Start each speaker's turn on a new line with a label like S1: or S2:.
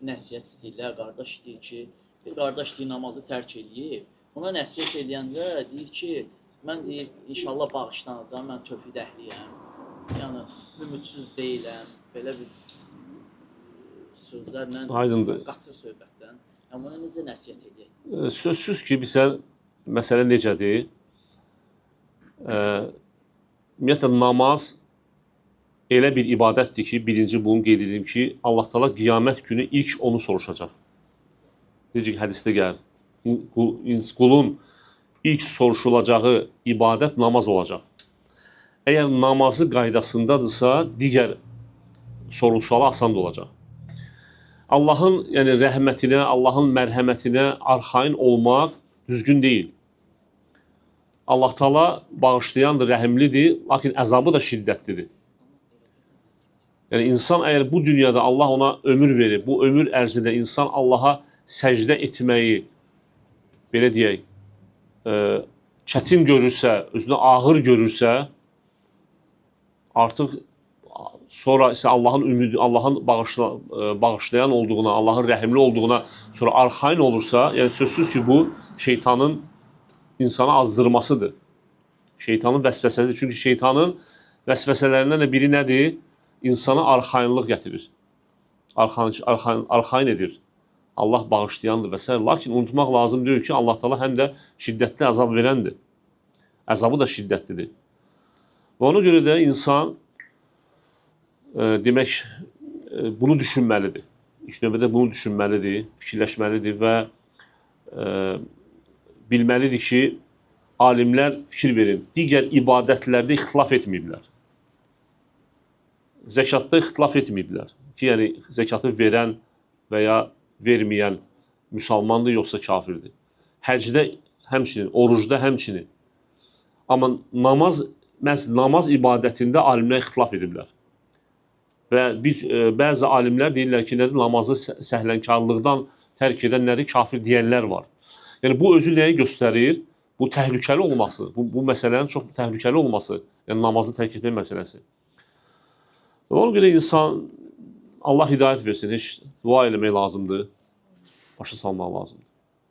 S1: Nəsihət istəyirlər, qardaş deyir ki, bir qardaş deyir namazı tərk eləyib. Ona nəsihət eləyəndə deyir ki, mən deyir, inşallah bağışlanacağam, mən tövhid əhliyəm. Yəni, ümidsiz deyiləm, belə bir sözlərlə qaçır söhbətdən. Yəni, buna necə nəsihət edək?
S2: Sözsüz ki, bizə məsələ necədir? Ümumiyyətlə, namaz elə bir ibadətdir ki, birinci bunu qeyd edim ki, Allah Teala qiyamət günü ilk onu soruşacaq. Necə ki, hədisdə gəlir. Qulun ilk soruşulacağı ibadət namaz olacaq. Əgər namazı qaydasındadırsa, digər soru-suala asan da olacaq. Allahın rəhmətinə, Allahın mərhəmətinə arxain olmaq düzgün deyil. Allah Teala bağışlayandır, rəhimlidir, lakin əzabı da şiddətlidir. Yəni, insan əgər bu dünyada Allah ona ömür verir, bu ömür ərzində insan Allaha səcdə etməyi, belə deyək, çətin görürsə, özünü ağır görürsə, artıq sonra isə Allahın bağışlayan olduğuna, Allahın rəhimli olduğuna sonra arxain olursa, yəni sözsüz ki, bu şeytanın insanı azdırmasıdır. Şeytanın vəsvəsidir. Çünki şeytanın vəsvəsələrindən biri nədir? İnsana arxainlıq gətirir. Arxain edir. Allah bağışlayandır və s. Lakin unutmaq lazım deyil ki, Allah Teala həm də şiddətli əzab verəndir. Əzabı da şiddətlidir. Və ona görə də insan demək, bunu düşünməlidir. İlk növbədə bunu düşünməlidir, fikirləşməlidir və bilməlidir ki, alimlər fikir verin, digər ibadətlərdə ixtilaf etməyiblər. Zəkatda ixtilaf etməyiblər ki, yəni zəkatı verən və ya verməyən müsəlmandır, yoxsa kafirdir. Həcdə həmçinin, orucda həmçinin. Amma namaz ibadətində alimlər ixtilaf ediblər. Və bəzi alimlər deyirlər ki, nədir? Namazı səhlənkarlıqdan tərk edən nədir? Kafir deyənlər var. Yəni, bu özü nəyi göstərir? Bu təhlükəli olması, bu məsələnin çox təhlükəli olması, yəni namazı tərk etmək məsələsi. Ona görə insan, Allah hidayət versin, heç dua eləmək lazımdır, başa salmaq lazımdır.